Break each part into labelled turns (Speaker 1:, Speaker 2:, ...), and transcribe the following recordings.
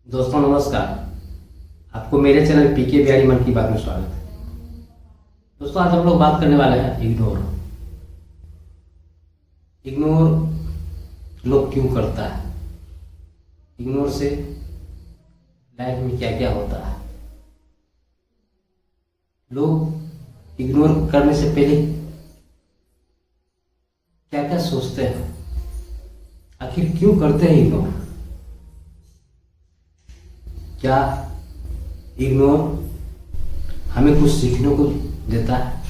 Speaker 1: दोस्तों नमस्कार। आपको मेरे चैनल पीके बिहारी मन की बात में स्वागत है। दोस्तों आज हम लोग बात करने वाले हैं इग्नोर। इग्नोर लोग क्यों करता है, इग्नोर से लाइफ में क्या क्या होता है, लोग इग्नोर करने से पहले क्या क्या सोचते हैं, आखिर क्यों करते हैं इग्नोर। क्या इग्नोर हमें कुछ सीखने को देता है,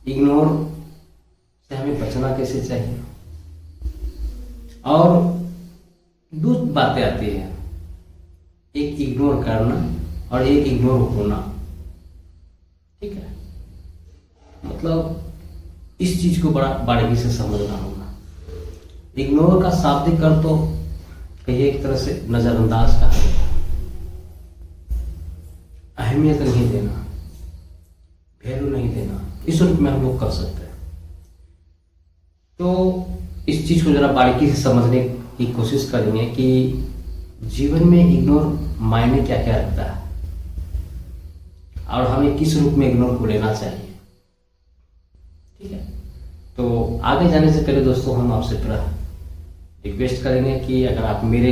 Speaker 1: इग्नोर से हमें बचना कैसे चाहिए, और दो बातें आती है, एक इग्नोर करना और एक इग्नोर होना। ठीक है, मतलब इस चीज को बड़ा बारीकी से समझना होगा। इग्नोर का शाब्दिक अर्थ तो कहिए एक तरह से नजरअंदाज का है, अहमियत नहीं देना, वैल्यू नहीं देना, इस रूप में हम लोग कर सकते हैं। तो इस चीज को जरा बारीकी से समझने की कोशिश करेंगे कि जीवन में इग्नोर मायने क्या क्या रखता है और हमें किस रूप में इग्नोर को लेना चाहिए। ठीक है, तो आगे जाने से पहले दोस्तों हम आपसे थोड़ा रिक्वेस्ट करेंगे कि अगर आप मेरे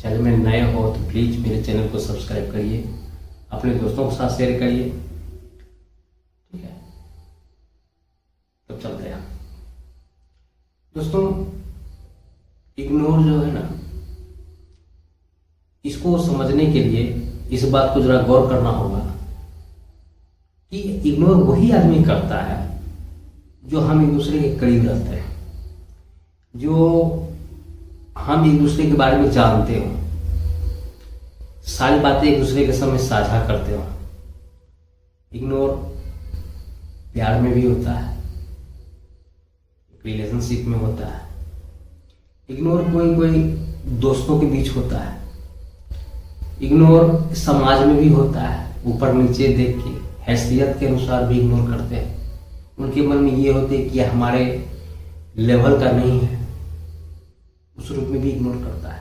Speaker 1: चैनल में नए हो तो प्लीज़ मेरे चैनल को सब्सक्राइब करिए, अपने दोस्तों के साथ शेयर करिए। ठीक है, तो चलते हैं दोस्तों। इग्नोर जो है ना, इसको समझने के लिए इस बात को जरा गौर करना होगा कि इग्नोर वही आदमी करता है जो हम एक दूसरे के करीब रहते हैं, जो हम एक दूसरे के बारे में जानते हो, सारी बातें एक दूसरे के सामने साझा करते हो। इग्नोर प्यार में भी होता है, रिलेशनशिप में होता है, इग्नोर कोई कोई दोस्तों के बीच होता है, इग्नोर समाज में भी होता है। ऊपर नीचे देख के हैसियत के अनुसार भी इग्नोर करते हैं, उनके मन में ये होते कि हमारे लेवल का नहीं है, उस रूप में भी इग्नोर करता है।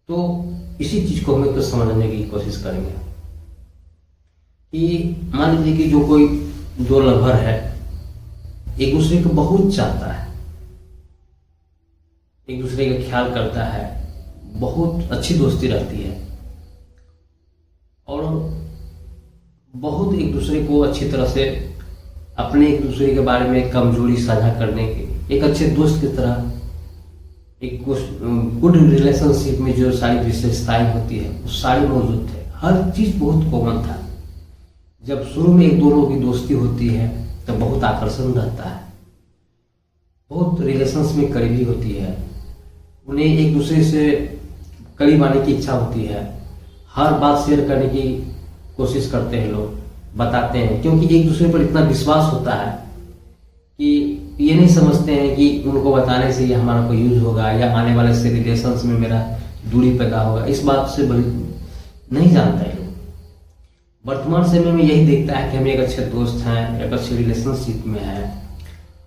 Speaker 1: तो इसी चीज को हमें तो समझने की कोशिश करेंगे कि मान लीजिए कि जो कोई दो लवर है, एक दूसरे को बहुत चाहता है, एक दूसरे का ख्याल करता है, बहुत अच्छी दोस्ती रहती है और बहुत एक दूसरे को अच्छी तरह से अपने एक दूसरे के बारे में कमजोरी साझा करने के एक अच्छे दोस्त की तरह एक गुड रिलेशनशिप में जो सारी विशेषताएं होती है वो सारी मौजूद थे। हर चीज बहुत कॉमन था। जब शुरू में एक दो लोगों की दोस्ती होती है तो बहुत आकर्षण रहता है, बहुत रिलेशंस में करीबी होती है, उन्हें एक दूसरे से करीब आने की इच्छा होती है, हर बात शेयर करने की कोशिश करते हैं, लोग बताते हैं, क्योंकि एक दूसरे पर इतना विश्वास होता है कि ये नहीं समझते हैं कि उनको बताने से ये हमारा कोई यूज होगा या आने वाले से रिलेशंस में मेरा दूरी पैदा होगा। इस बात से नहीं जानता है लोग। वर्तमान समय में यही देखता है कि हम एक अच्छे दोस्त हैं, एक अच्छे रिलेशनशिप में हैं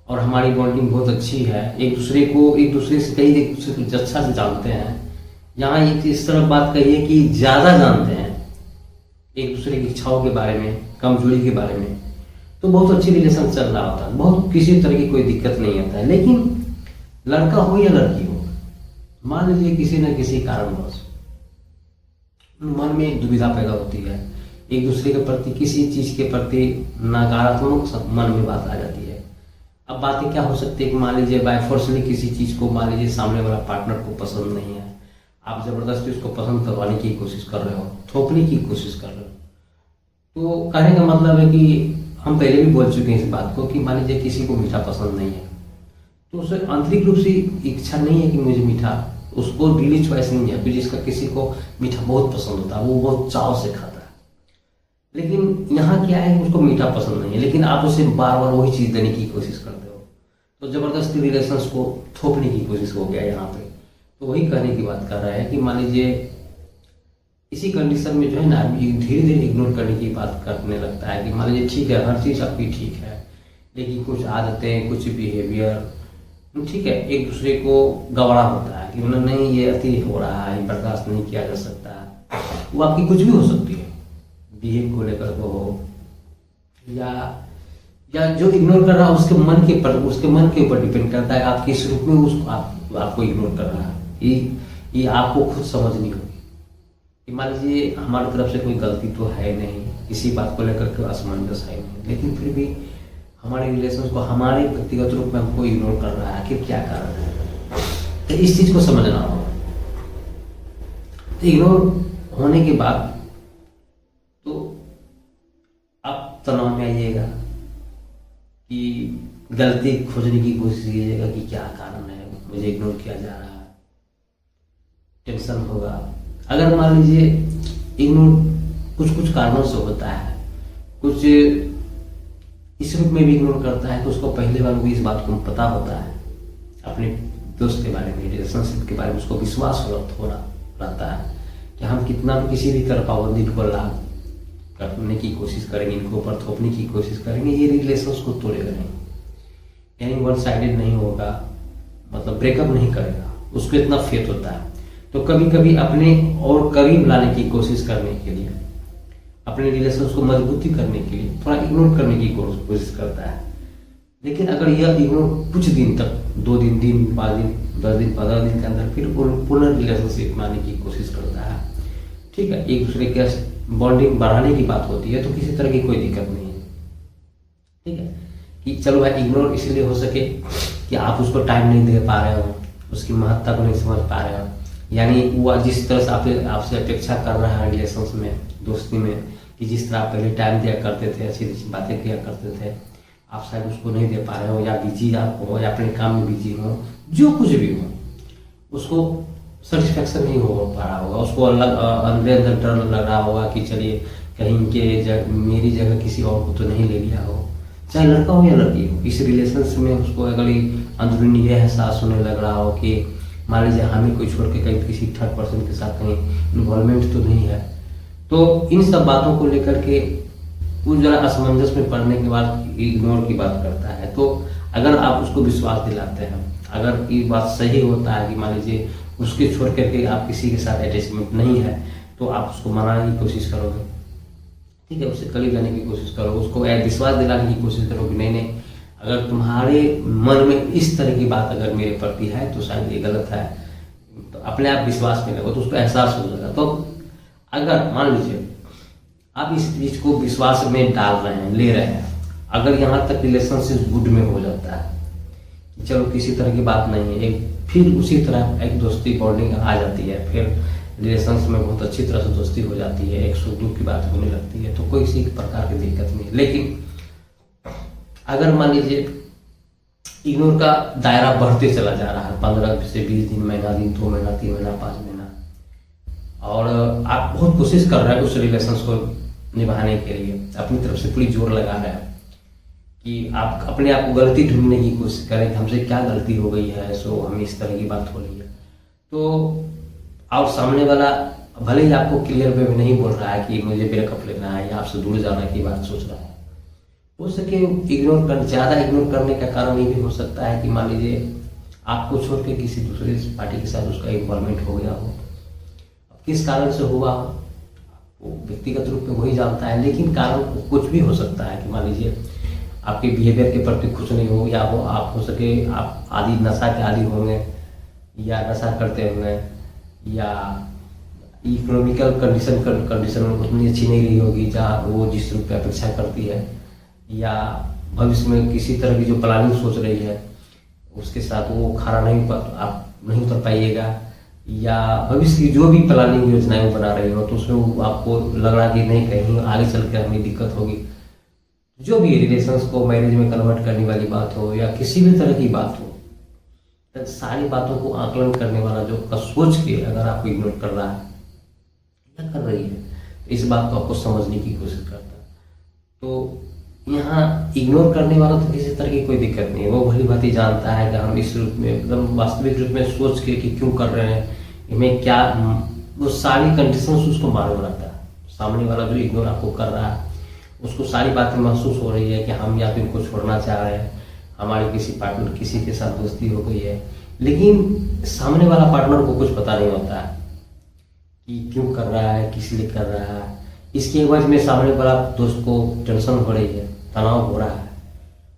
Speaker 1: और हमारी बॉन्डिंग बहुत अच्छी है, एक दूसरे से कई एक दूसरे को अच्छा से जानते हैं। यहाँ एक इस तरह बात कहिए कि ज्यादा जानते हैं एक दूसरे की इच्छाओं के बारे में, कमजोरी के बारे में, तो बहुत अच्छी रिलेशन चल रहा होता है, बहुत किसी तरह की कोई दिक्कत नहीं आता है। लेकिन लड़का हो या लड़की हो, मान लीजिए किसी न किसी कारणवश मन में दुविधा पैदा होती है, एक दूसरे के प्रति किसी चीज के प्रति नकारात्मक मन में बात आ जाती है। अब बातें क्या हो सकती है कि मान लीजिए बाय फोर्सली किसी चीज को, मान लीजिए सामने वाला पार्टनर को पसंद नहीं है, आप जबरदस्ती उसको पसंद करवाने की कोशिश कर रहे हो, थोपने की कोशिश कर रहे हो। तो कहने का मतलब है कि हम पहले भी बोल चुके हैं इस बात को कि मान लीजिए किसी को मीठा पसंद नहीं है तो उसे आंतरिक रूप से इच्छा नहीं है कि मुझे मीठा, उसको दिली चॉइस नहीं है। फिर जिसका किसी को मीठा बहुत पसंद होता है वो बहुत चाव से खाता है, लेकिन यहाँ क्या है कि उसको मीठा पसंद नहीं है, लेकिन आप उसे बार बार वही चीज देने की कोशिश करते हो, तो जबरदस्ती रिलेशंस को थोपने की कोशिश हो गया यहाँ पे। तो वही कहने की बात कर रहा है कि मान लीजिए इसी कंडीशन में जो है ना आदमी धीरे धीरे इग्नोर करने की बात करने लगता है कि मान लीजिए ठीक है, हर चीज़ आपकी ठीक है, लेकिन कुछ आदतें, कुछ बिहेवियर ठीक है, एक दूसरे को गवारा होता है, कि मतलब नहीं ये अति हो रहा है, बर्दाश्त नहीं किया जा सकता। वो आपकी कुछ भी हो सकती है, बिहेव को लेकर को हो या जो इग्नोर कर रहा है उसके मन के ऊपर डिपेंड करता है आप किस रूप में उसको आपको इग्नोर कर रहा है। ये आपको खुद समझनी होगी कि मान लीजिए हमारी तरफ से कोई गलती तो है नहीं, किसी बात को लेकर के असमंजस है नहीं, लेकिन फिर भी हमारे रिलेशन को हमारे व्यक्तिगत रूप में हमको इग्नोर कर रहा है, आखिर क्या कारण है। तो इस चीज को समझना होगा। तो इग्नोर होने के बाद तो आप तनाव में आइएगा कि गलती खोजने की कोशिश कीजिएगा कि क्या कारण है मुझे इग्नोर किया जा रहा है, टेंशन होगा। अगर मान लीजिए इग्नोर कुछ कारणों से होता है, कुछ इस रूप में भी इग्नोर करता है कि उसको पहले वालों को इस बात को पता होता है, अपने दोस्त के बारे में, रिलेशनशिप के बारे में उसको विश्वास हो रहता है कि हम कितना भी किसी भी तरह पाबंदी को लागू करने की कोशिश करेंगे, इनको ऊपर थोपने की कोशिश करेंगे, ये रिलेशन को तोड़ेगा नहीं, यानी वन साइडेड नहीं होगा, मतलब ब्रेकअप नहीं करेगा, उसको इतना फेथ होता है। तो कभी कभी अपने और करीब लाने की कोशिश करने के लिए, अपने रिलेशन को मजबूती करने के लिए थोड़ा इग्नोर करने की कोशिश करता है। लेकिन अगर यह इग्नोर कुछ दिन तक, 2 दिन, 5 दिन, 10 दिन, 15 दिन के अंदर फिर पुनः रिलेशनशिप बनाने की कोशिश करता है, ठीक है, एक दूसरे के बॉन्डिंग बढ़ाने की बात होती है, तो किसी तरह की कोई दिक्कत नहीं है, ठीक है, कि चलो भाई इग्नोर इसलिए हो सके कि आप उसको टाइम नहीं दे पा रहे हो, उसकी महत्ता को नहीं समझ पा रहे हो, यानी वो जिस तरह से आपसे अपेक्षा कर रहा है रिलेशन में, दोस्ती में, कि जिस तरह आप पहले टाइम दिया करते थे, अच्छी अच्छी बातें किया करते थे, आप शायद उसको नहीं दे पा रहे हो, या बिजी आप हो, या अपने काम में बिजी हो, जो कुछ भी हो, उसको सेटिस्फैक्शन नहीं हो पा रहा होगा, उसको अंदर डर लग रहा होगा कि चलिए कहीं मेरी जगह किसी और को तो नहीं ले लिया हो, चाहे लड़का हो या लड़की हो। इस रिलेशन में उसको अगर अंदरूनी ये एहसास होने लग रहा हो कि मान लीजिए हमें कोई छोड़ के कहीं किसी थर्ड पर्सन के साथ कहीं इन्वॉल्वमेंट तो नहीं है, तो इन सब बातों को लेकर के वो जरा असमंजस में पड़ने के बाद इग्नोर की बात करता है। तो अगर आप उसको विश्वास दिलाते हैं, अगर ये बात सही होता है कि मान लीजिए उसके छोड़ करके आप किसी के साथ अटैचमेंट नहीं है, तो आप उसको मनाने की कोशिश करोगे, ठीक है, उससे करीब जाने की कोशिश करो, उसको विश्वास दिलाने की कोशिश करोगे, नहीं अगर तुम्हारे मन में इस तरह की बात अगर मेरे प्रति है तो शायद ये गलत है, तो अपने आप विश्वास में लगो, तो उसको एहसास हो जाएगा। तो अगर मान लीजिए आप इस चीज को विश्वास में डाल रहे हैं, ले रहे हैं, अगर यहाँ तक रिलेशनशिप गुड में हो जाता है कि चलो किसी तरह की बात नहीं है, फिर उसी तरह एक दोस्ती बॉन्डिंग आ जाती है, फिर रिलेशंस में बहुत अच्छी तरह से दोस्ती हो जाती है, एक सुख दुख की बात होने लगती है, तो कोई किसी प्रकार की दिक्कत नहीं है। लेकिन अगर मान लीजिए इग्नोर का दायरा बढ़ते चला जा रहा है, 15 से 20 दिन, महीना दिन, 2 महीना, 3 महीना, 5 महीना, और आप बहुत कोशिश कर रहे हैं उस रिलेशन को निभाने के लिए, अपनी तरफ से पूरी जोर लगा रहे हैं कि आप अपने आप को गलती ढूंढने की कोशिश करें कि हमसे क्या गलती हो गई है, सो हमें इस तरह की बात हो रही है, तो और सामने वाला भले ही आपको क्लियर वे में नहीं बोल रहा है कि मुझे ब्रेकअप लेना है या आपसे दूर जाने की बात सोच रहा है, हो सके ज़्यादा इग्नोर करने का कारण ये भी हो सकता है कि मान लीजिए आपको छोड़ के किसी दूसरे पार्टी के साथ उसका इन्वॉल्वमेंट हो गया हो, अब किस कारण से हुआ वो व्यक्तिगत रूप में वही जानता है, लेकिन कारण कुछ भी हो सकता है कि मान लीजिए आपके बिहेवियर के प्रति खुश नहीं हो, या वो आप हो सके आप नशा के आदी होंगे, या नशा करते होंगे, या इकोनॉमिकल कंडीशन उतनी अच्छी नहीं रही होगी जहाँ वो जिस रूप में अपेक्षा करती है, या भविष्य में किसी तरह की जो प्लानिंग सोच रही है उसके साथ वो खरा आप नहीं उतर पाइएगा, या भविष्य की जो भी प्लानिंग योजनाएं बना रही हो तो उसमें आपको लग रहा कि नहीं कहीं आगे चल के हमें दिक्कत होगी। जो भी रिलेशंस को मैरिज में कन्वर्ट करने वाली बात हो या किसी भी तरह की बात हो, तो सारी बातों को आकलन करने वाला जो सोच के अगर आपको इग्नोर कर रहा है या कर रही है, तो इस बात को आपको समझने की कोशिश करता है। तो यहाँ इग्नोर करने वाला तो किसी तरह की कोई दिक्कत नहीं है, वो भली भांति जानता है कि हम इस रूप में एकदम वास्तविक रूप में सोच के कि क्यों कर रहे हैं, हमें क्या, वो सारी कंडीशंस उसको मालूम रहता है। सामने वाला जो इग्नोर आपको कर रहा है उसको सारी बातें महसूस हो रही है कि हम या तो इनको छोड़ना चाह रहे हैं, हमारी किसी पार्टनर किसी के साथ दोस्ती हो गई है, लेकिन सामने वाला पार्टनर को कुछ पता नहीं होता है कि क्यों कर रहा है, किस लिए कर रहा है। इसकी वजह में सामने वाला दोस्त को टेंशन हो रही है, तनाव हो रहा है।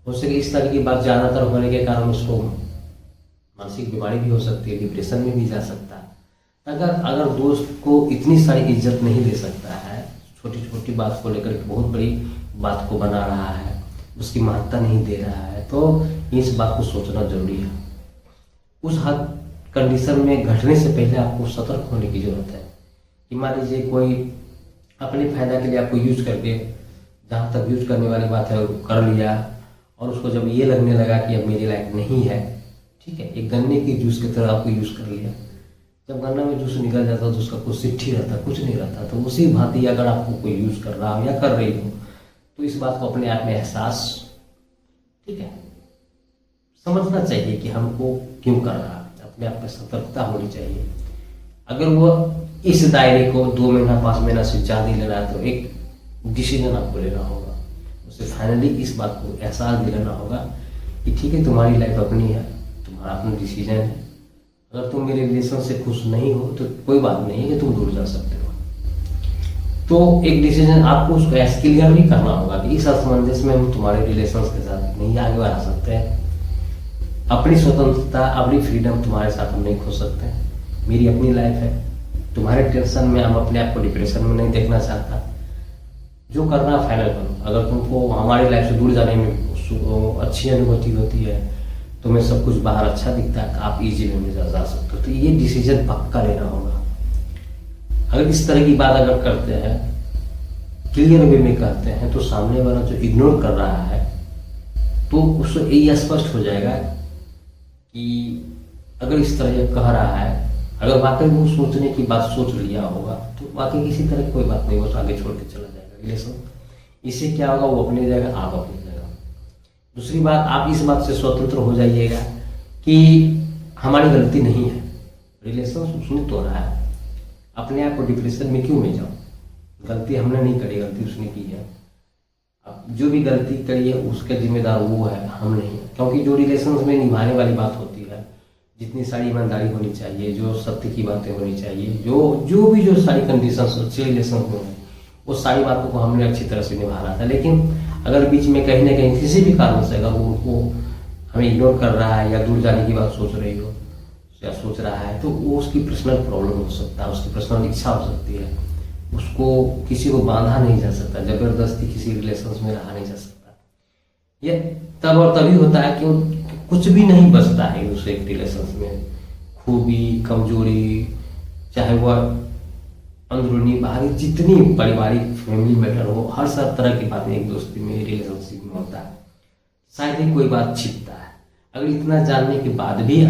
Speaker 1: हो सके इस तरह की बात ज़्यादातर होने के कारण उसको मानसिक बीमारी भी हो सकती है, डिप्रेशन में भी जा सकता है। अगर दोस्त को इतनी सारी इज्जत नहीं दे सकता है, छोटी छोटी बात को लेकर बहुत बड़ी बात को बना रहा है, उसकी महत्ता नहीं दे रहा है, तो इस बात को सोचना जरूरी है। उस हद कंडीशन में घटने से पहले आपको सतर्क होने की जरूरत है कि मान लीजिए कोई अपने फायदा के लिए आपको यूज करके, जहाँ तक यूज करने वाली बात है कर लिया, और उसको जब ये लगने लगा कि अब मेरे लायक नहीं है, ठीक है, एक गन्ने की जूस की तरह आपको यूज कर लिया। जब गन्ना में जूस निकल जाता तो उसका कुछ सिट्ठी रहता, कुछ नहीं रहता। तो उसी भांति अगर आपको कोई यूज कर रहा हो या कर रही हो, तो इस बात को अपने आप में एहसास, ठीक है, समझना चाहिए कि हमको क्यों कर रहा है, अपने आप में सतर्कता होनी चाहिए। अगर वो इस दायरे को 2 महीना 5 महीना से ज़्यादा ले रहा है, तो एक डिसीजन आपको लेना होगा, उसे फाइनली इस बात को एहसास दिलाना होगा कि ठीक है, तुम्हारी लाइफ अपनी है, तुम्हारा अपना डिसीजन है। अगर तुम मेरे रिलेशन से खुश नहीं हो तो कोई बात नहीं है कि तुम दूर जा सकते हो। तो एक डिसीजन आपको उसको क्लियर भी करना होगा कि इस असमंजस में हम तुम्हारे रिलेशन के साथ नहीं आगे बढ़ा सकते हैं। अपनी स्वतंत्रता, अपनी फ्रीडम तुम्हारे साथ हम नहीं खो सकते हैं। मेरी अपनी लाइफ है, तुम्हारे टेंशन में हम अपने आप को डिप्रेशन में नहीं देखना चाहता। जो करना फाइनल करो। अगर तुमको हमारी लाइफ से दूर जाने में अच्छी अनुभूति होती है, तुम्हें सब कुछ बाहर अच्छा दिखता है, आप इजी वे में जा सकते हो, तो ये डिसीजन पक्का लेना होगा। अगर इस तरह की बात अगर करते हैं, क्लियर वे में कहते हैं, तो सामने वाला जो इग्नोर कर रहा है, तो उसको ये स्पष्ट हो जाएगा कि अगर इस तरह ये कह रहा है, अगर वाकई वो सोचने की बात सोच लिया होगा, तो वाकई किसी तरह की कोई बात नहीं, वो तो आगे छोड़ के चला जाएगा रिलेशन। इससे क्या होगा, वो अपनी जगह, आप अपनी जगह। दूसरी बात, आप इस बात से स्वतंत्र हो जाइएगा कि हमारी गलती नहीं है, रिलेशन उसने तोड़ा है, अपने आप को डिप्रेशन में क्यों में जाओ, गलती हमने नहीं करी, गलती उसने की है। अब जो भी गलती करी है उसका जिम्मेदार वो है, हम नहीं। क्योंकि जो रिलेशन में निभाने वाली बात होती है, जितनी सारी ईमानदारी होनी चाहिए, जो सत्य की बातें होनी चाहिए, जो सारी कंडीशंस अच्छे रिलेशन में है, वो सारी बातों को हमने अच्छी तरह से निभाना था। लेकिन अगर बीच में कहीं ना कहीं किसी भी कारण से अगर वो उनको हमें इग्नोर कर रहा है, या दूर जाने की बात सोच रही हो या सोच रहा है, तो वो उसकी पर्सनल प्रॉब्लम हो सकता है, उसकी पर्सनल इच्छा हो सकती है। उसको किसी को बांधा नहीं जा सकता, जबरदस्ती किसी रिलेशन में रहा नहीं जा सकता। ये तब और तभी होता है कि कुछ भी नहीं बचता है दूसरे रिलेशन में, खूबी, कमजोरी, चाहे वह अंदरूनी बाहरी जितनी पारिवारिक फैमिली मैटर हो, हर सब तरह की बातें एक दोस्ती में, रिलेशनशिप में होता है। शायद ही कोई बात छिपता है। अगर इतना जानने के बाद भी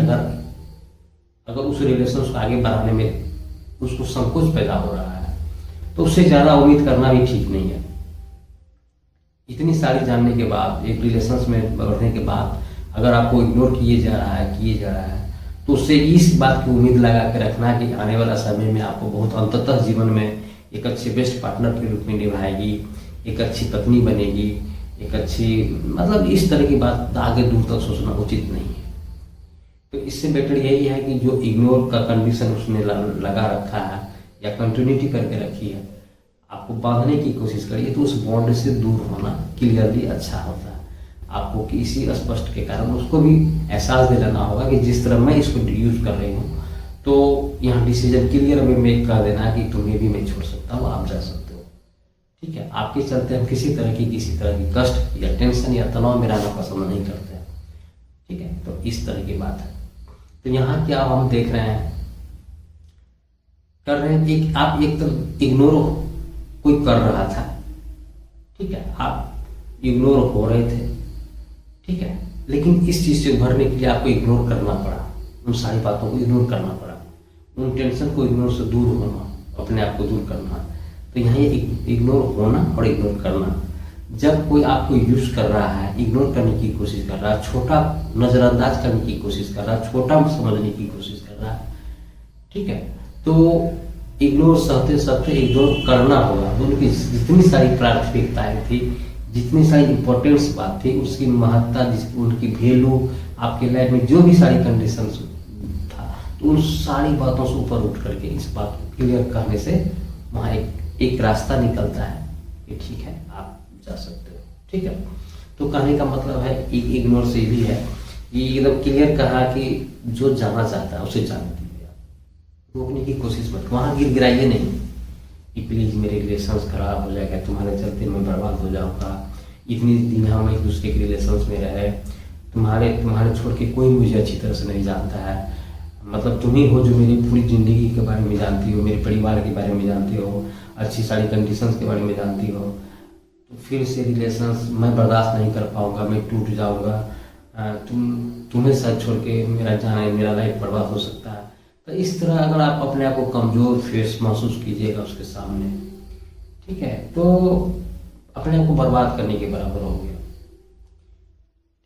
Speaker 1: अगर उस रिलेशन को आगे बढ़ाने में उसको संकोच पैदा हो रहा है, तो उससे ज़्यादा उम्मीद करना भी ठीक नहीं है। इतनी सारी जानने के बाद, एक रिलेशन में बढ़ने के बाद, अगर आपको इग्नोर किए जा रहा है, तो उससे इस बात की उम्मीद लगा के रखना कि आने वाला समय में आपको बहुत अंततः जीवन में एक अच्छे बेस्ट पार्टनर के रूप में निभाएगी, एक अच्छी पत्नी बनेगी, एक अच्छी, मतलब इस तरह की बात आगे दूर तक सोचना उचित नहीं है। तो इससे बेटर यही है कि जो इग्नोर का कंडीशन उसने लगा रखा है या कंटिन्यूटी करके रखी है, आपको बांधने की कोशिश करिए, तो उस बॉन्ड से दूर होना क्लियरली अच्छा होता है। आपको किसी स्पष्ट के कारण उसको भी एहसास दिलाना होगा कि जिस तरह मैं इसको यूज कर रही हूँ, तो यहाँ डिसीजन क्लियर में मेक कर देना कि तुम्हें भी मैं छोड़ सकता हूँ, आप जा सकते हो, ठीक है। आपके चलते हम किसी तरह की कष्ट या टेंशन या तनाव में रहना पसंद नहीं करते हैं, ठीक है। तो इस तरह की बात है। तो यहाँ क्या हम देख रहे हैं, आप एक तरफ इग्नोर कोई कर रहा था, ठीक है, आप इग्नोर हो रहे थे, ठीक है, लेकिन इस चीज से उभरने के लिए आपको इग्नोर करना पड़ा, उन सारी बातों को इग्नोर करना पड़ा, उन टेंशन को इग्नोर से दूर होना, अपने आप को दूर करना। तो यहाँ ये इग्नोर होना और इग्नोर करना, जब कोई आपको यूज कर रहा है, इग्नोर करने की कोशिश कर रहा है, छोटा नजरअंदाज करने की कोशिश कर रहा है, छोटा समझने की कोशिश कर रहा है, ठीक है, तो इग्नोर सहते इग्नोर करना होगा। उनकी जितनी सारी प्राथमिकताएं थी, जितनी सारी इंपॉर्टेंस बात थी, उसकी महत्ता, उनकी वैल्यू, आपके लाइफ में जो भी सारी कंडीशंस तो उन सारी बातों से ऊपर उठ करके इस बात को क्लियर करने से वहाँ एक रास्ता निकलता है कि ठीक है आप जा सकते हो। ठीक है, तो कहने का मतलब है इग्नोर से भी है कि एकदम क्लियर कहा कि जो जाना चाहता है उसे जाने दीजिए, रोकने की कोशिश मत, वहाँ गिराइए नहीं कि प्लीज़ मेरे रिलेशंस खराब हो जाएगा, तुम्हारे चलते मैं बर्बाद हो जाऊँगा, इतनी दिन हम एक दूसरे के रिलेशंस में रहे, तुम्हारे छोड़ के कोई मुझे अच्छी तरह से नहीं जानता है, मतलब तुम ही हो जो मेरी पूरी ज़िंदगी के बारे में जानती हो, मेरे परिवार के बारे में जानती हो, अच्छी सारी कंडीशंस के बारे में जानती हो, तो फिर से रिलेशंस मैं बर्दाश्त नहीं कर पाऊँगा, मैं टूट जाऊँगा, तुम्हें साथ छोड़ के मेरा जाना, मेरा लाइफ बर्बाद हो सकता है। तो इस तरह अगर आप अपने आप को कमज़ोर फेस महसूस कीजिएगा उसके सामने, ठीक है, तो अपने आप को बर्बाद करने के बराबर हो गया।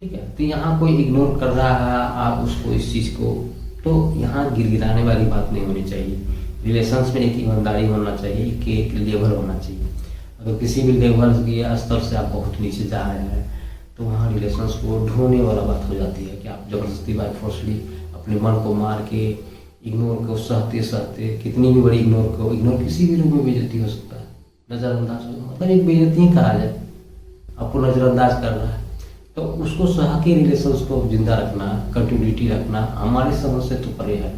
Speaker 1: ठीक है, तो यहाँ कोई इग्नोर कर रहा है आप उसको, इस चीज़ को, तो यहाँ गिड़गिड़ाने वाली बात नहीं होनी चाहिए। रिलेशंस में एक ईमानदारी होना चाहिए कि एक लेवल होना चाहिए। अगर किसी भी लेवल के स्तर से आप बहुत नीचे जा रहे हैं तो वहाँ रिलेशंस को ढोने वाला बात हो जाती है कि आप ज़बरदस्ती बाय फोर्सली अपने मन को मार के इग्नोर को सहते सहते, कितनी भी बड़ी इग्नोर किसी भी रूप में बेइज्जती हो सकता है, नज़रअंदाज हो, मतलब एक बेइज्जती ही कहा जाए, आपको नज़रअंदाज कर रहा है, तो उसको सह के रिलेशंस को जिंदा रखना, कंटिन्यूटी रखना हमारे समझ से तो परे है।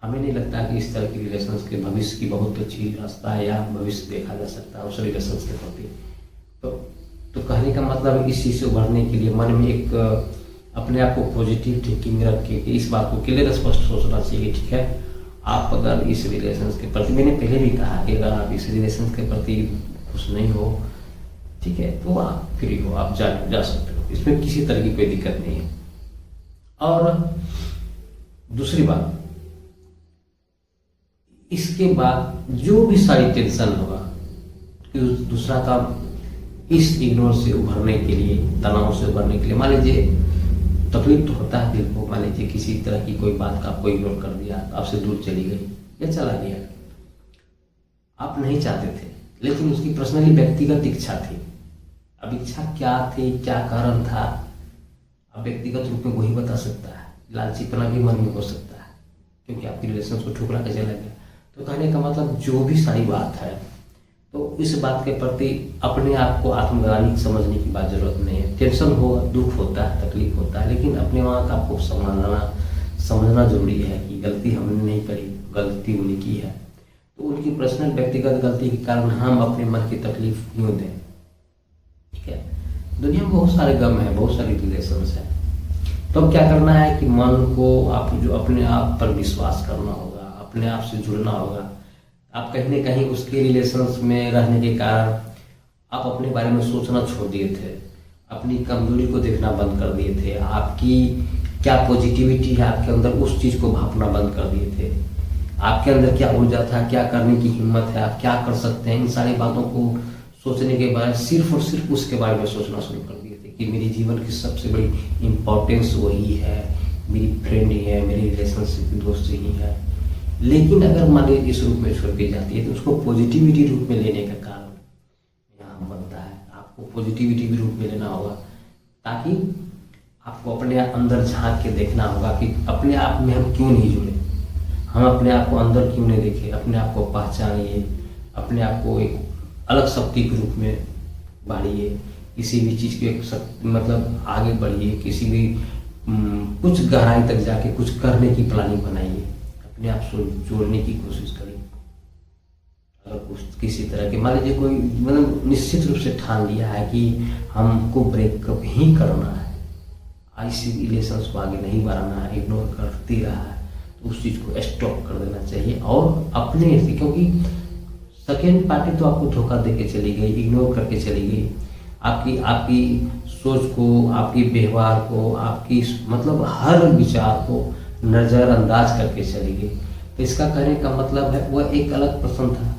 Speaker 1: हमें नहीं लगता कि इस तरह की रिलेशंस के भविष्य की बहुत अच्छी रास्ता है या भविष्य देखा जा सकता है उस रिलेशंस के प्रति। तो कहने का मतलब इस चीज़ से उभरने के लिए मन में एक अपने आप को पॉजिटिव थिंकिंग रख के इस बात को क्लियर स्पष्ट सोचना चाहिए। ठीक है, आप अगर इस रिलेशंस के प्रति, मैंने पहले भी कहा कि अगर आप इस रिलेशंस के प्रति खुश नहीं हो, ठीक है, तो आप फ्री हो, आप जा सकते हो, इसमें किसी तरह की कोई दिक्कत नहीं है। और दूसरी बात, इसके बाद जो भी सारी टेंशन होगा कि दूसरा काम इस इग्नोर से उभरने के लिए, तनाव से उभरने के लिए, मान लीजिए तकलीफ तो होता है दिल को, मान लीजिए किसी तरह की कोई बात का आपको इग्नोर कर दिया, आपसे दूर चली गई या चला गया, आप नहीं चाहते थे लेकिन उसकी पर्सनली व्यक्तिगत इच्छा थी। अब इच्छा क्या थी, क्या कारण था, अब व्यक्तिगत रूप में वही बता सकता है। लालचीपना भी मन में हो सकता है क्योंकि आपकी रिलेशन को ठुकरा के चला गया। तो कहने का मतलब जो भी सारी बात है, तो इस बात के प्रति अपने आप को आत्मग्लानि समझने की बात जरूरत नहीं है। टेंशन हो, दुख होता है, तकलीफ होता है, लेकिन अपने वहाँ का आपको समझना जरूरी है कि गलती हमने नहीं करी, गलती उन्हीं की है। तो उनकी पर्सनल व्यक्तिगत गलती के कारण हम अपने मन की तकलीफ क्यों दें। ठीक है, दुनिया में बहुत सारे गम है, बहुत सारी रिलेशंस है, तो अब क्या करना है कि मन को आप जो अपने आप पर विश्वास करना होगा, अपने आप से जुड़ना होगा। आप कहीं ना कहीं उसके रिलेशंस में रहने के कारण आप अपने बारे में सोचना छोड़ दिए थे, अपनी कमजोरी को देखना बंद कर दिए थे, आपकी क्या पॉजिटिविटी है आपके अंदर उस चीज़ को भापना बंद कर दिए थे, आपके अंदर क्या ऊर्जा था, क्या करने की हिम्मत है, आप क्या कर सकते हैं, इन सारी बातों को सोचने के बाद सिर्फ और सिर्फ उसके बारे में सोचना शुरू कर दिए थे कि मेरी जीवन की सबसे बड़ी इम्पोर्टेंस वही है, मेरी फ्रेंड ही है, मेरी रिलेशनशिप की दोस्त ही है। लेकिन अगर मान लीजिए इस रूप में छोड़ दी जाती है तो उसको पॉजिटिविटी रूप में लेने का कारण यहाँ बनता है। आपको पॉजिटिविटी भी रूप में लेना होगा ताकि आपको अपने अंदर झांक के देखना होगा कि अपने आप में हम क्यों नहीं जुड़े, हम अपने आप को अंदर क्यों नहीं देखे, अपने आप को पहचानिए, अपने आप को एक अलग शक्ति के रूप में बाढ़िए, किसी भी चीज़ के मतलब आगे बढ़िए, किसी भी कुछ गहराई तक जाके कुछ करने की प्लानिंग बनाइए, अपने आप से जोड़ने की कोशिश करिए। अगर कुछ किसी तरह के मान लीजिए कोई मतलब निश्चित रूप से ठान लिया है कि हमको ब्रेकअप ही करना है, ऐसी रिलेशंस को आगे नहीं बढ़ाना है, इग्नोर करती रहा है, तो उस चीज़ को स्टॉप कर देना चाहिए। और अपने से, क्योंकि सेकेंड पार्टी तो आपको धोखा दे के चली गई, इग्नोर करके चली गई, आपकी सोच को, आपकी व्यवहार को, आपकी मतलब हर विचार को नज़रअंदाज करके चली गई। तो इसका कहने का मतलब है वह एक अलग पर्सन था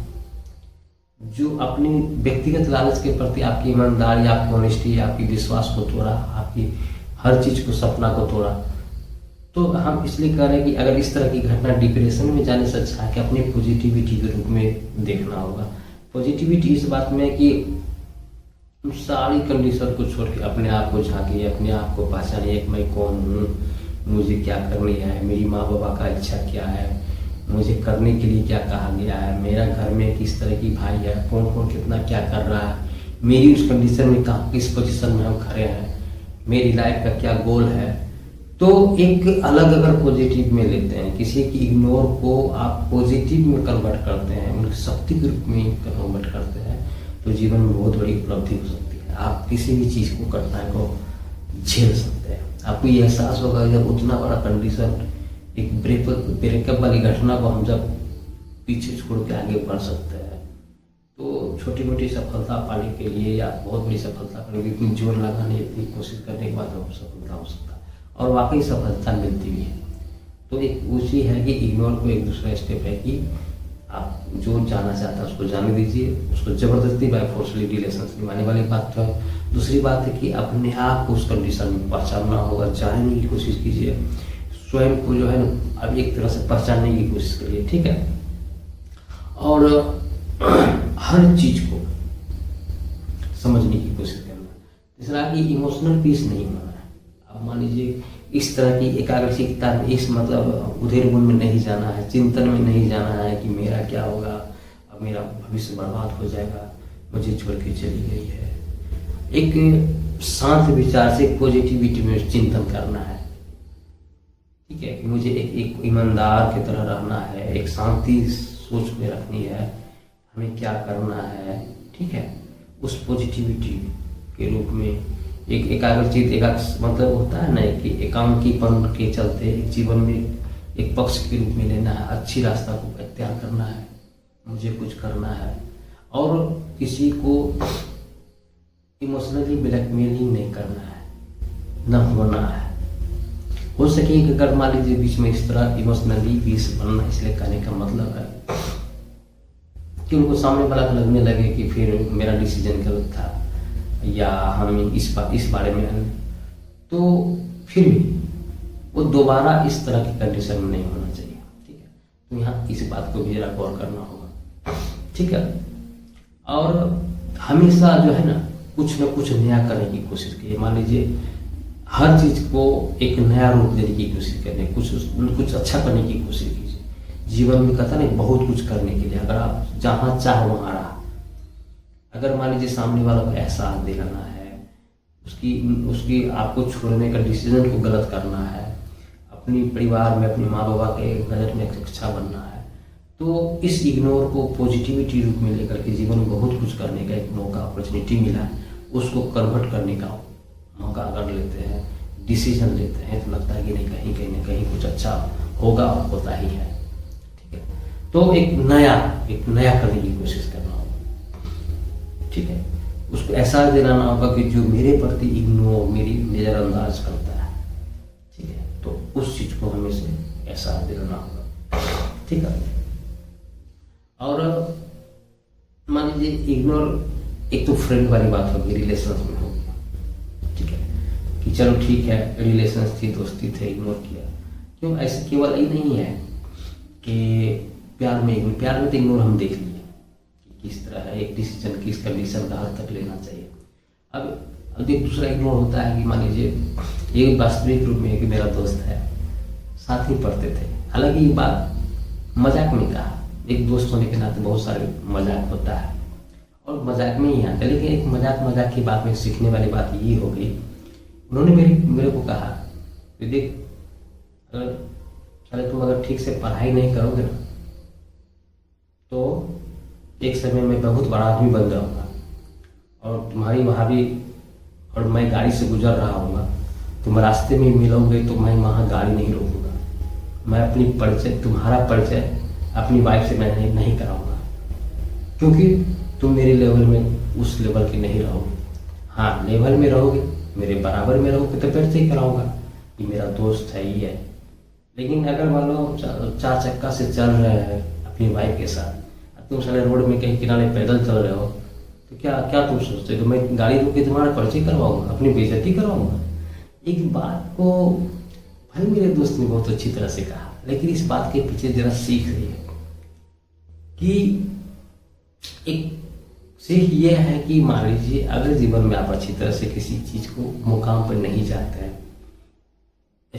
Speaker 1: जो अपनी व्यक्तिगत लालच के प्रति आपकी ईमानदारी, आपकी ऑनेस्टी, आपकी विश्वास को तोड़ा, आपकी हर चीज़ को, सपना को तोड़ा। तो हम इसलिए कह रहे हैं कि अगर इस तरह की घटना, डिप्रेशन में जाने से अच्छा है कि अपनी पॉजिटिविटी के रूप में देखना होगा। पॉजिटिविटी इस बात में है कि सारी कंडीशन को छोड़ के अपने आप को झांकिए, अपने आप को पहचानिए, मैं कौन हूँ, मुझे क्या करनी है, मेरी माँ बाबा का इच्छा क्या है, मुझे करने के लिए क्या कहा गया है, मेरा घर में किस तरह की भाई है, कौन कौन कितना क्या कर रहा है, मेरी उस कंडीशन में कहाँ किस पोजीशन में हम खड़े हैं, मेरी लाइफ का क्या गोल है। तो एक अलग अगर पॉजिटिव में लेते हैं, किसी की इग्नोर को आप पॉजिटिव में कन्वर्ट करते हैं, उनकी शक्ति के रूप में कन्वर्ट करते हैं, तो जीवन में बहुत बड़ी उपलब्धि हो सकती है। आप किसी भी चीज़ को कठिनाई को झेल सकते हैं। आपको ये एहसास होगा जब उतना बड़ा कंडीशन, एक ब्रेकअप वाली घटना को हम जब पीछे छोड़ के आगे बढ़ सकते हैं, तो छोटी मोटी सफलता पाने के लिए या बहुत बड़ी सफलता पाने के लिए इतनी जोर लगाने, इतनी कोशिश करने के बाद हम सफलता हो सकता है, और वाकई सफलता मिलती भी है। तो एक उसी है कि इग्नोर को एक दूसरा स्टेप है कि आप जो जानना चाहता है उसको जाने दीजिए, उसको जबरदस्ती बाय फोर्सली रिलेशन निभाने वाली बात तो है। दूसरी बात है कि अपने आप को उस कंडीशन में पहचानना होगा, जानने की कोशिश कीजिए, स्वयं को जो है ना अब एक तरह से पहचानने की कोशिश करिए, ठीक है। और हर चीज को समझने की कोशिश करना। तीसरा कि इमोशनल पीस नहीं होना है। अब मान लीजिए इस तरह की एकाग्रचित्ता में, इस मतलब उधेर गुण में नहीं जाना है, चिंतन में नहीं जाना है कि मेरा क्या होगा, अब मेरा भविष्य बर्बाद हो जाएगा, मुझे छोड़ के चली गई है। एक शांत विचार से पॉजिटिविटी में चिंतन करना है, ठीक है, कि मुझे एक ईमानदार की तरह रहना है, एक शांति सोच में रखनी है, हमें क्या करना है, ठीक है। उस पॉजिटिविटी के रूप में एक एकाग्रचित मतलब होता है ना कि एकांकीपन के चलते एक जीवन में एक पक्ष के रूप में लेना है, अच्छी रास्ता को इख्तियार करना है, मुझे कुछ करना है, और किसी को इमोशनली ब्लैकमेलिंग नहीं करना है, न होना है। हो सके कि अगर मान लीजिए बीच में इस तरह इमोशनली बीस बनना, इसलिए कहने का मतलब है कि उनको सामने वाला लगने लगे कि फिर मेरा डिसीजन गलत था या हम इस बारे में, तो फिर भी वो दोबारा इस तरह की कंडीशन में नहीं होना चाहिए, ठीक है। तो यहाँ इस बात को भी जरा गौर करना होगा, ठीक है। और हमेशा जो है ना कुछ नया करने की कोशिश कीजिए। मान लीजिए हर चीज को एक नया रूप देने की कोशिश करें, कुछ अच्छा करने की कोशिश कीजिए। जीवन में कहता नहीं बहुत कुछ करने के लिए, अगर आप जहाँ चाह वहाँ रहा, अगर मान लीजिए सामने वाला को एहसास दिलाना है, उसकी आपको छोड़ने का डिसीजन को गलत करना है, अपनी परिवार में अपने माँ बाबा के नज़र में अच्छा बनना है, तो इस इग्नोर को पॉजिटिविटी रूप में लेकर के जीवन में बहुत कुछ करने का एक मौका, अपॉर्चुनिटी मिला है, उसको कन्वर्ट करने का मौका अगर लेते हैं, डिसीजन लेते हैं, तो लगता है कि नहीं कहीं ना कहीं कुछ अच्छा होगा और होता ही है, ठीक है। तो एक नया करने की कोशिश करना होगा, ठीक है। उसको एहसास दिलाना होगा कि जो मेरे प्रति इग्नोर, मेरी नज़रअंदाज करता है, ठीक है, तो उस चीज को हमें से एहसास दिलाना होगा, ठीक है। और मान लीजिए इग्नोर एक तो फ्रेंड वाली बात होगी, रिलेशंस में होगी, ठीक है, कि चलो ठीक है रिलेशंस थी, दोस्ती थे, इग्नोर किया। क्यों? ऐसे केवल ये नहीं है कि प्यार में तो इग्नोर हम देख लिए कि किस तरह है, एक डिसीजन किस कंडीशन का हद तक लेना चाहिए। अब एक दूसरा इग्नोर होता है कि मान लीजिए ये वास्तविक रूप में कि मेरा दोस्त है, साथ ही पढ़ते थे, हालांकि ये बात मजाक में कहा, एक दोस्त होने के नाते बहुत सारे मजाक होता है और मजाक में ही आता है, लेकिन एक मजाक की बात में सीखने वाली बात ये हो गई, उन्होंने मेरे को कहा कि देख तुम अगर ठीक से पढ़ाई नहीं करोगे ना तो एक समय में बहुत बड़ा आदमी बन जाऊंगा और तुम्हारी भाभी और मैं गाड़ी से गुजर रहा हूँगा, तुम रास्ते में मिलोगे तो मैं वहाँ गाड़ी नहीं रोकूंगा, मैं तुम्हारा परिचय अपनी वाइफ से मैं नहीं कराऊंगा, क्योंकि तुम मेरे लेवल में उस लेवल के नहीं रहोगे। हाँ, लेवल में रहोगे, मेरे बराबर में रहोगे तो फिर से ही कराऊंगा कि मेरा दोस्त है, ये है। लेकिन अगर मान लो 4 चक्का से चल रहे हैं अपनी वाइफ के साथ, तुम सारे रोड में कहीं किनारे पैदल चल रहे हो, तो क्या तुम सोचते हो मैं गाड़ी रोक के तुम्हारा परिचय करवाऊंगा, अपनी बेइज्जती करवाऊंगा? एक बात को भाई मेरे दोस्त ने बहुत अच्छी तरह से कहा, लेकिन इस बात के पीछे जरा सीख रही है कि एक सीख ये है कि मान लीजिए अगर जीवन में आप अच्छी तरह से किसी चीज को मुकाम पर नहीं जाते हैं,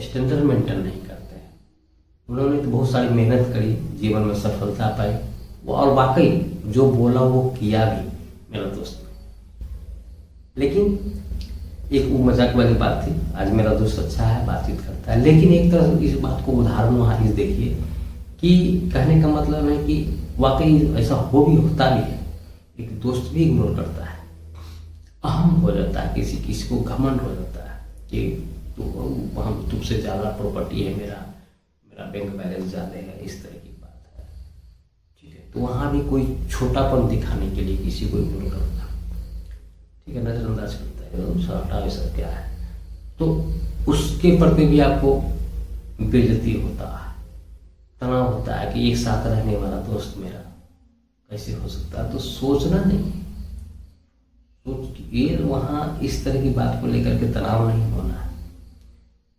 Speaker 1: स्टैंडर्ड मेंटेन नहीं करते हैं। उन्होंने तो बहुत सारी मेहनत करी, जीवन में सफलता पाई, और वाकई जो बोला वो किया भी मेरा दोस्त। लेकिन एक वो मजाक वाली बात थी, आज मेरा दोस्त अच्छा है, बातचीत करता है, लेकिन एक तरह इस बात को उदाहरण वहाँ इस देखिए कि कहने का मतलब है कि वाकई ऐसा होता भी है, एक दोस्त भी इग्नोर करता है, अहम हो जाता है, किसी को घमंड हो जाता है कि हम तुमसे ज़्यादा प्रॉपर्टी है, मेरा बैंक बैलेंस ज़्यादा है, इस तरह की बात है। ठीक है, तो वहाँ भी कोई छोटापन दिखाने के लिए किसी को इग्नोर करता है, ठीक है, नज़रअंदाज करता है, हटा ऐसा क्या है, तो उसके प्रति भी आपको बेइज्जती होता है, तनाव होता है कि एक साथ रहने वाला दोस्त मेरा कैसे हो सकता है। तो सोचना नहीं, ये वहाँ इस तरह की बात को लेकर के तनाव नहीं होना है।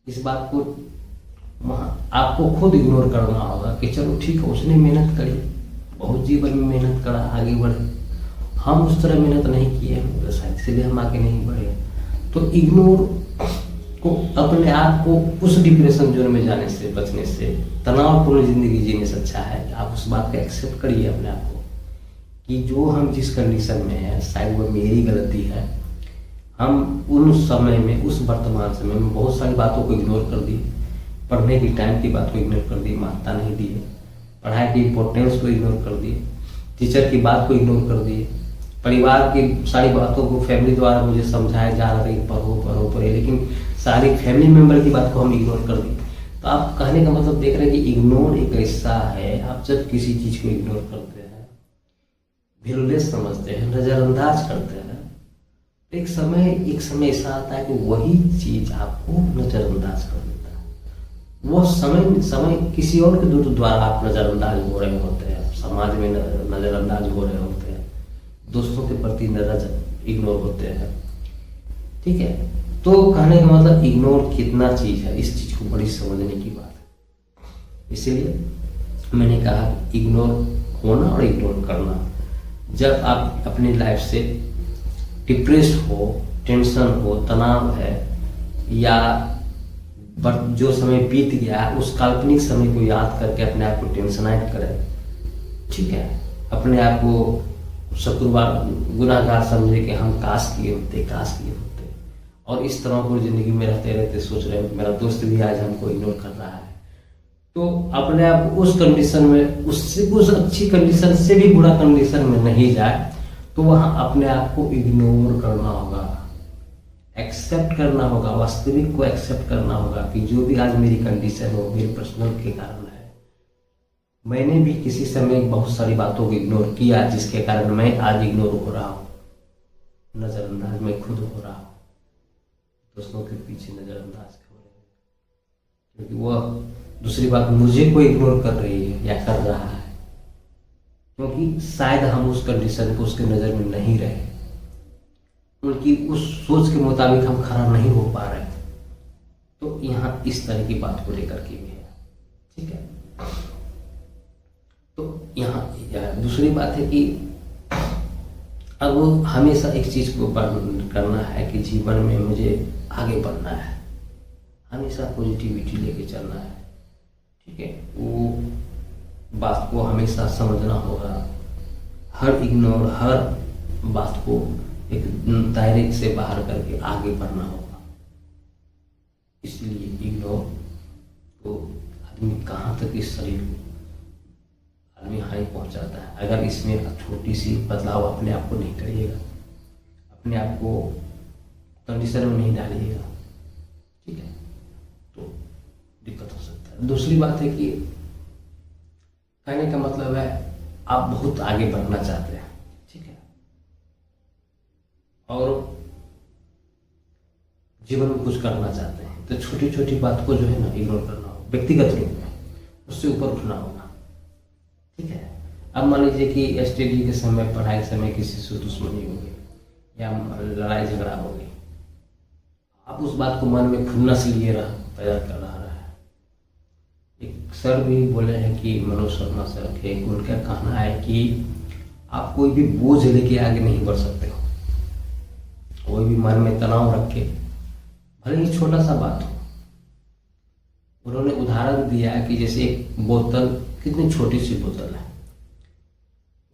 Speaker 1: इस बात को वहाँ आपको खुद इग्नोर करना होगा कि चलो ठीक है, उसने मेहनत करी, बहुत जीवन में मेहनत करा, आगे बढ़े, हम उस तरह मेहनत नहीं किए हैं, शायद इसलिए हम आगे नहीं बढ़े। तो इग्नोर को, अपने आप को उस डिप्रेशन जोन में जाने से बचने से, तनावपूर्ण जिंदगी जीने से अच्छा है कि आप उस बात को एक्सेप्ट करिए अपने आप को कि जो हम जिस कंडीशन में है शायद वो मेरी गलती है। हम उन समय में, उस वर्तमान समय में बहुत सारी बातों को इग्नोर कर दिए, पढ़ने की टाइम की बात को इग्नोर कर दी, महत्ता नहीं दिए, पढ़ाई की इम्पोर्टेंस को इग्नोर कर दिए, टीचर की बात को इग्नोर कर दिए, परिवार की सारी बातों को फैमिली द्वारा मुझे समझाया जा रहा था कि पढ़ो, लेकिन सारी फैमिली मेंबर की बात को हम इग्नोर कर दी। तो आप कहने का मतलब देख रहे हैं कि इग्नोर एक ऐसा है, आप जब किसी चीज को इग्नोर करते हैं, विरुलेस समझते हैं, नजरअंदाज करते हैं, एक समय ऐसा आता है कि वही चीज आपको नजरअंदाज कर देता है। वो समय किसी और के द्वारा आप नजरअंदाज हो रहे होते हैं, समाज में नजरअंदाज हो रहे होते हैं, दोस्तों के प्रति नजर इग्नोर होते हैं। ठीक है, तो कहने का मतलब इग्नोर कितना चीज है, इस चीज को बड़ी समझने की बात है। इसीलिए मैंने कहा इग्नोर होना और इग्नोर करना, जब आप अपनी लाइफ से डिप्रेस हो, टेंशन हो, तनाव है, या जो समय बीत गया उस काल्पनिक समय को याद करके अपने आप को टेंशनाइट करें, ठीक है, अपने आप को शुक्रवार गुनाहगार समझे कि हम काश किए होते, और इस तरह को जिंदगी में रहते रहते सोच रहे हैं मेरा दोस्त भी आज हमको इग्नोर कर रहा है, तो अपने आप उस कंडीशन में, उससे उस अच्छी कंडीशन से भी बुरा कंडीशन में नहीं जाए, तो वहाँ अपने आप को इग्नोर करना होगा, एक्सेप्ट करना होगा, वास्तविक को एक्सेप्ट करना होगा कि जो भी आज मेरी कंडीशन हो मेरे पर्सनल के कारण है। मैंने भी किसी समय बहुत सारी बातों को इग्नोर किया जिसके कारण मैं आज इग्नोर हो रहा हूँ, नजरअंदाज मैं खुद हो रहा हूँ, दोस्तों के पीछे नजरअंदाज हो रहे हैं, क्योंकि वह दूसरी बात मुझे को इग्नोर कर रही है या कर रहा है, क्योंकि शायद हम उस कंडीशन को उसके नज़र में नहीं रहे, उनकी उस सोच के मुताबिक हम खड़ा नहीं हो पा रहे। तो यहाँ इस तरह की बात को लेकर के भी है, ठीक है। तो यहाँ दूसरी बात है कि अब हमेशा एक चीज को करना है कि जीवन में मुझे आगे बढ़ना है, हमेशा पॉजिटिविटी लेके चलना है, ठीक है। वो बात को हमेशा समझना होगा, हर बात को एक दायरे से बाहर करके आगे बढ़ना होगा। इसलिए इग्नोर तो आदमी कहाँ तक इस शरीर को आदमी हानि पहुंचाता है। अगर इसमें छोटी सी बदलाव अपने आप को नहीं करिएगा, अपने आप को कंडीशन में नहीं डालिएगा, ठीक है, तो दिक्कत हो सकता है। दूसरी बात है कि कहने का मतलब है आप बहुत आगे बढ़ना चाहते हैं, ठीक है, और जीवन में कुछ करना चाहते हैं, तो छोटी छोटी बात को जो है ना इग्नोर करना होगा, व्यक्तिगत रूप में उससे ऊपर उठना होगा, ठीक है। अब मान लीजिए कि स्टडी के समय, पढ़ाई के समय किसी से दुश्मनी हो गई या लड़ाई झगड़ा हो गई, आप उस बात को मन में खुन्नस लिए पैदा कर रहा है। एक सर भी बोले हैं कि मनोज शर्मा सर के, उनका कहना है कि आप कोई भी बोझ लेके आगे नहीं बढ़ सकते हो, कोई भी मन में तनाव रख के, भले ही छोटा सा बात हो, उन्होंने उदाहरण दिया कि जैसे एक बोतल, कितनी छोटी सी बोतल है,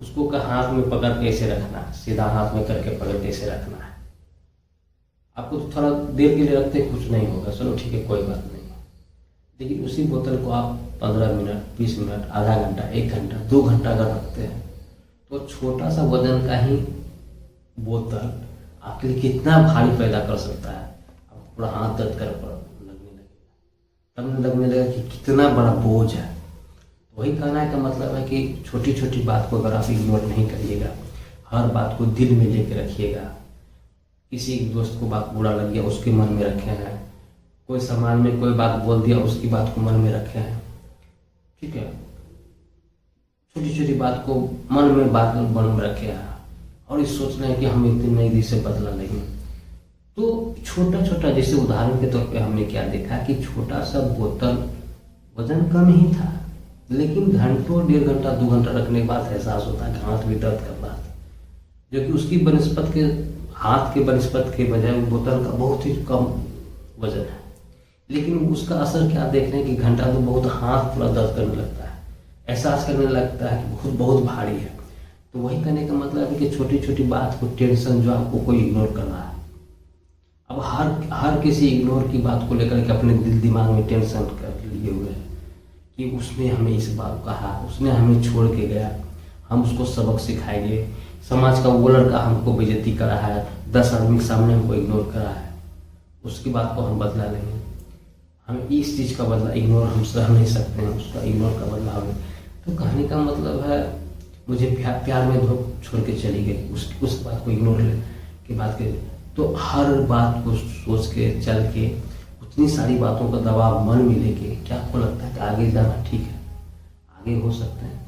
Speaker 1: उसको का हाथ में पकड़ कैसे रखना है, सीधा हाथ में करके पकड़ कैसे रखना है। आपको तो थोड़ा देर के लिए रखते कुछ नहीं होगा, चलो ठीक है कोई बात नहीं, लेकिन उसी बोतल को आप 15 मिनट, 20 मिनट, आधा घंटा, 1 घंटा, 2 घंटा अगर रखते हैं तो छोटा सा वजन का ही बोतल आपके लिए कितना भारी पैदा कर सकता है। आपको पूरा हाथ दर्द कर लगने लगेगा कि कितना बड़ा बोझ है। वही कहना का मतलब है कि छोटी छोटी बात को अगर आप इग्नोर नहीं करिएगा, हर बात को दिल में लेके रखिएगा। किसी दोस्त को बात बुरा लग गया, उसके मन में रखे हैं, कोई समाज में कोई बात बोल दिया, उसकी बात को मन में रखे हैं, ठीक है, छोटी छोटी बात को मन में रखे हैं और इस सोचना है कि हम एक दिन नई दिल से बदला नहीं। तो छोटा छोटा, जैसे उदाहरण के तौर पे हमने क्या देखा कि छोटा सा बोतल वजन कम ही था, लेकिन घंटों, 1.5 घंटा, 2 घंटा रखने के बाद एहसास होता है कि हाथ भी दर्द कर रहा था, जो कि उसकी बनस्पत के हाथ के बनस्पत के बजाय बोतल का बहुत ही कम वजन है, लेकिन उसका असर क्या देख रहे हैं कि घंटा तो बहुत हाथ पूरा दर्द करने लगता है, एहसास करने लगता है कि बहुत बहुत भारी है। तो वही कहने का मतलब है कि छोटी छोटी बात को, टेंशन जो आपको कोई इग्नोर कर रहा है, अब हर किसी इग्नोर की बात को लेकर के अपने दिल दिमाग में टेंशन कर लिए हुए हैं कि उसने हमें इस बात कहा, उसने हमें छोड़ के गया, हम उसको सबक सिखाएंगे, समाज का वो लड़का हमको बेइज्जती करा है, 10 आदमी के सामने हमको इग्नोर करा है, उसकी बात को हम बदला लेंगे, हम इस चीज़ का बदला इग्नोर हम सह नहीं सकते हैं, उसका इग्नोर का बदला हमें। तो कहने का मतलब है मुझे प्यार में धोख छोड़ के चली गई, उस बात को इग्नोर के बात के, तो हर बात को सोच के चल के उतनी सारी बातों का दबाव मन में लेके क्या आपको लगता है कि आगे जाना ठीक है? आगे हो सकते हैं?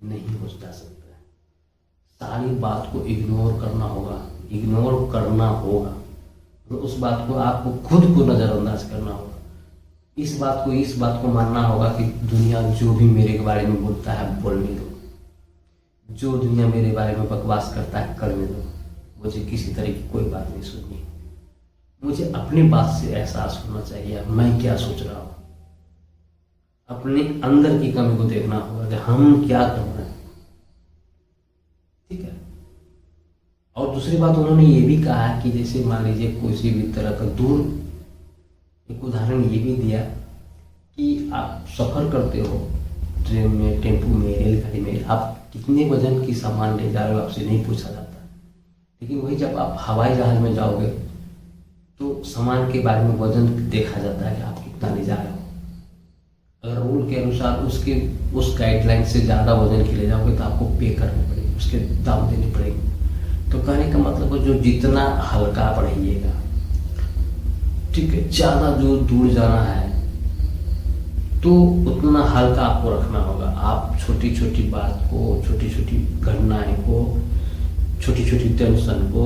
Speaker 1: नहीं हो जा सकता है। सारी बात को इग्नोर करना होगा, इग्नोर करना होगा, तो उस बात को आपको खुद को नज़रअंदाज करना होगा। इस बात को मानना होगा कि दुनिया जो भी मेरे के बारे में बोलता है बोलने दो, जो दुनिया मेरे बारे में बकवास करता है करने दो, मुझे किसी तरह की कोई बात नहीं सुननी। मुझे अपनी बात से एहसास होना चाहिए मैं क्या सोच रहा हूँ, अपने अंदर की कमी को देखना होगा कि हम क्या कर रहे हैं, ठीक है। और दूसरी बात उन्होंने ये भी कहा कि जैसे मान लीजिए किसी भी तरह का दूर, एक उदाहरण ये भी दिया कि आप सफ़र करते हो ट्रेन में, टेम्पो में, रेलगाड़ी में, आप कितने वजन की सामान ले जा रहे हो आपसे नहीं पूछा जाता, लेकिन वही जब आप हवाई जहाज में जाओगे तो सामान के बारे में वजन देखा जाता है कि आप कितना ले जा रहे हो। अगर रूल के अनुसार उस गाइडलाइन से ज़्यादा वजन के ले जाओगे तो आपको पे करने पड़ेगी, उसके दाम देने पड़ेंगे। तो कहने का मतलब है जो जितना हल्का बढ़ाइएगा, ठीक है, ज़्यादा जो दूर जाना है तो उतना हल्का आपको रखना होगा। आप छोटी छोटी बात को, छोटी छोटी घटनाएं को, छोटी छोटी टेंशन को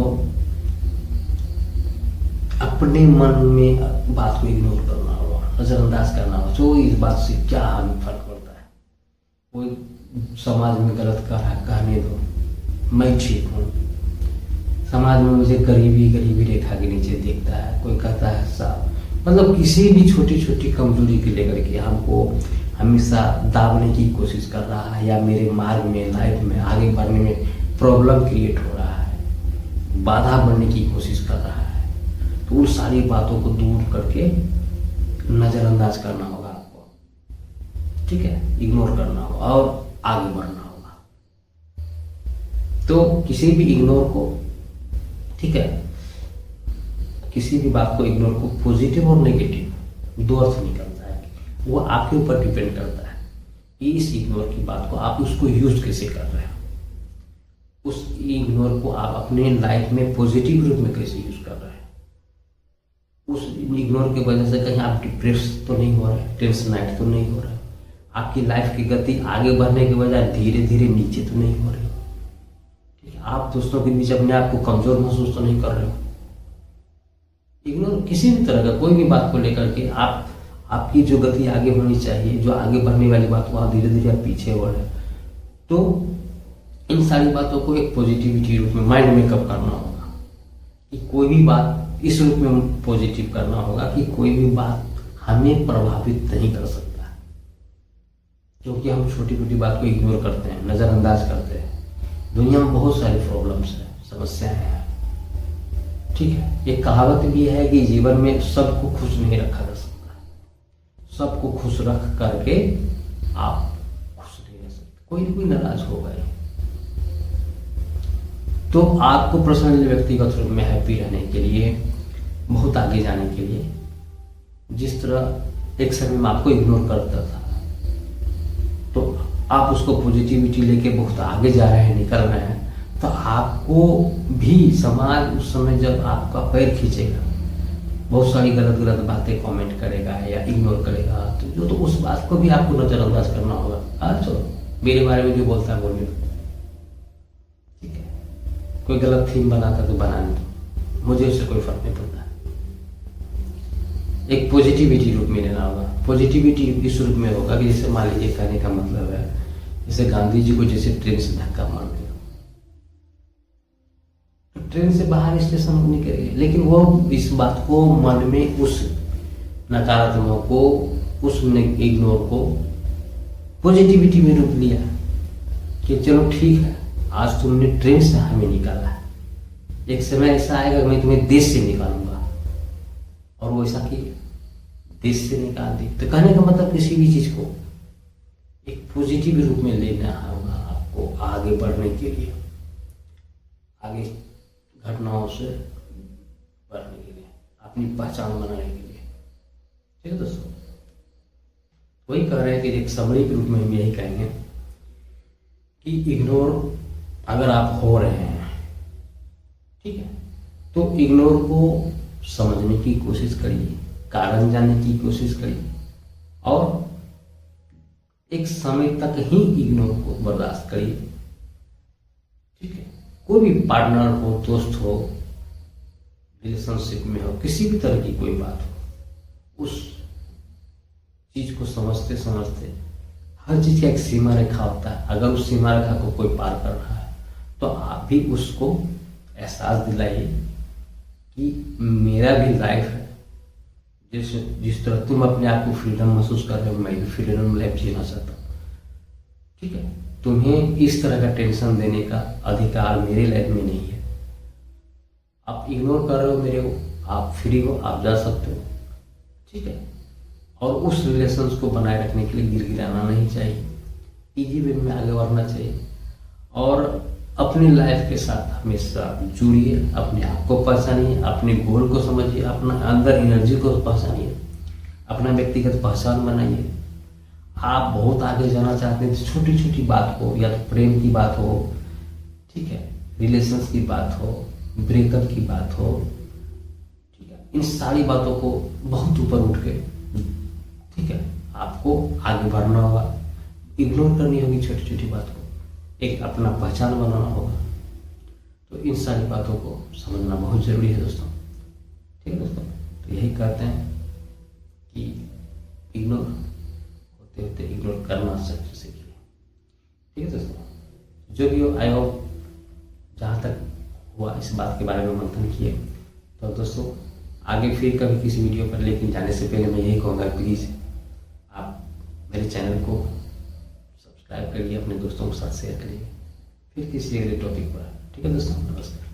Speaker 1: अपने मन में बात को इग्नोर करना होगा, नज़रअंदाज करना होगा। तो इस बात से क्या हमें फर्क पड़ता है? कोई समाज में गलत कर रहा है, कहने दो, मैं ठीक हूँ। समाज में मुझे गरीबी रेखा के नीचे देखता है, कोई कहता है साहब, मतलब किसी भी छोटी छोटी कमजोरी के लेकर के हमको हमेशा दाबने की कोशिश कर रहा है, या मेरे मार्ग में, लाइफ में आगे बढ़ने में प्रॉब्लम क्रिएट हो रहा है, बाधा बनने की कोशिश कर रहा है, तो उन सारी बातों को दूर करके नज़रअंदाज करना होगा आपको, ठीक है, इग्नोर करना होगा और आगे बढ़ना होगा। तो किसी भी इग्नोर को, ठीक है, किसी भी बात को इग्नोर को पॉजिटिव और नेगेटिव 2 अर्थ निकलता है, वो आपके ऊपर डिपेंड करता है कि इस इग्नोर की बात को आप उसको यूज कैसे कर रहे हो, उस इग्नोर को आप अपने लाइफ में पॉजिटिव रूप में कैसे यूज कर रहे हैं। उस इग्नोर की वजह से कहीं आप डिप्रेस तो नहीं हो रहे, टेंशनाइट तो नहीं हो रहे, आपकी लाइफ की गति आगे बढ़ने के बजाय धीरे धीरे नीचे तो नहीं हो रही, ठीक है, आप दोस्तों के बीच अपने आप को कमजोर महसूस तो नहीं कर रहे हो। इग्नोर किसी भी तरह का कोई भी बात को लेकर के आपकी जो गति आगे होनी चाहिए, जो आगे बढ़ने वाली बात को आप धीरे धीरे आप पीछे बढ़े, तो इन सारी बातों को एक पॉजिटिविटी रूप में माइंड मेकअप करना होगा कि कोई भी बात इस रूप में पॉजिटिव करना होगा कि कोई भी बात हमें प्रभावित नहीं कर सकता, क्योंकि हम छोटी छोटी बात को इग्नोर करते हैं, नज़रअंदाज करते हैं। दुनिया में बहुत सारी प्रॉब्लम्स हैं, समस्याएं हैं, ठीक है। एक कहावत भी है कि जीवन में सबको खुश नहीं रखा जा सकता, सबको खुश रख करके आप खुश नहीं रह सकते, कोई ना कोई नाराज होगा ही। तो आपको पर्सनली व्यक्तिगत रूप में हैप्पी रहने के लिए, बहुत आगे जाने के लिए, जिस तरह एक समय में आपको इग्नोर करता था, तो आप उसको पॉजिटिविटी लेके बहुत आगे जा रहे हैं, निकल रहे हैं, तो आपको भी समाज उस समय जब आपका पैर खींचेगा, बहुत सारी गलत गलत बातें कमेंट करेगा या इग्नोर करेगा, तो उस बात को भी आपको नज़रअंदाज करना होगा। अच्छा, मेरे बारे में जो बोलता है बोलिए, ठीक है। कोई गलत थीम बनाता तो बनाने दो, मुझे उससे कोई फर्क नहीं पड़ता। एक पॉजिटिविटी रूप में लेना होगा। पॉजिटिविटी इस रूप में होगा कि जैसे मान लीजिए, कहने का मतलब है जैसे गांधी जी को जैसे ट्रेन से धक्का मार दिया, तो ट्रेन से बाहर स्टेशन निकल गए, लेकिन वो इस बात को मन में, उस नकारात्मक को, उस इग्नोर को पॉजिटिविटी में रूप लिया कि चलो ठीक है, आज तुमने ट्रेन से हमें निकाला है, एक समय ऐसा आएगा मैं तुम्हें देश से निकालूंगा, और वो ऐसा किया, देश से निकाल दी। तो कहने का मतलब किसी भी चीज को एक पॉजिटिव रूप में लेना होगा आपको आगे बढ़ने के लिए, आगे घटनाओं से बढ़ने के लिए, अपनी पहचान बनाने के लिए, ठीक है दोस्तों। वही कह रहे हैं कि एक समरी के रूप में हम यही कहेंगे कि इग्नोर अगर आप हो रहे हैं, ठीक है, तो इग्नोर को समझने की कोशिश करिए, कारण जानने की कोशिश करिए, और एक समय तक ही इग्नोर को बर्दाश्त करिए, ठीक है। कोई भी पार्टनर हो, दोस्त हो, रिलेशनशिप में हो, किसी भी तरह की कोई बात हो, उस चीज को समझते समझते, हर चीज का एक सीमा रेखा होता है, अगर उस सीमा रेखा को कोई पार कर रहा है तो आप भी उसको एहसास दिलाइए कि मेरा भी लाइफ है, जिस तरह तुम अपने आप को फ्रीडम महसूस कर रहे हो, मैं भी फ्रीडम लाइफ जीना चाहता हूँ, ठीक है। तुम्हें इस तरह का टेंशन देने का अधिकार मेरे लाइफ में नहीं है। आप इग्नोर कर रहे हो मेरे को, आप फ्री हो, आप जा सकते हो, ठीक है। और उस रिलेशंस को बनाए रखने के लिए गिड़गिड़ाना नहीं चाहिए, इजी वे में आगे बढ़ना चाहिए, और अपनी लाइफ के साथ हमेशा जुड़िए, अपने आप को पहचानिए, अपने गोल को समझिए, अपना अंदर एनर्जी को पहचानिए, अपना व्यक्तिगत पहचान बनाइए। आप बहुत आगे जाना चाहते हैं, छोटी छोटी बात हो, या तो प्रेम की बात हो, ठीक है, रिलेशंस की बात हो, ब्रेकअप की बात हो, ठीक है, इन सारी बातों को बहुत ऊपर उठ के, ठीक है, आपको आगे बढ़ना होगा, इग्नोर करनी होगी छोटी छोटी बात को, एक अपना पहचान बनाना होगा। तो इन सारी बातों को समझना बहुत जरूरी है दोस्तों, ठीक है दोस्तों। तो यही कहते हैं कि इग्नोर होते होते इग्नोर करना सीखिए, ठीक है दोस्तों। जो भी हो, आई होप जहाँ तक हुआ इस बात के बारे में मंथन किए। तो दोस्तों आगे फिर कभी किसी वीडियो पर, लेकिन जाने से पहले मैं यही कहूँगा, प्लीज़ आप मेरे चैनल को सब्सक्राइब करिए, अपने दोस्तों के साथ शेयर करिए, फिर किसी अगले टॉपिक पर, ठीक है दोस्तों। नमस्कार।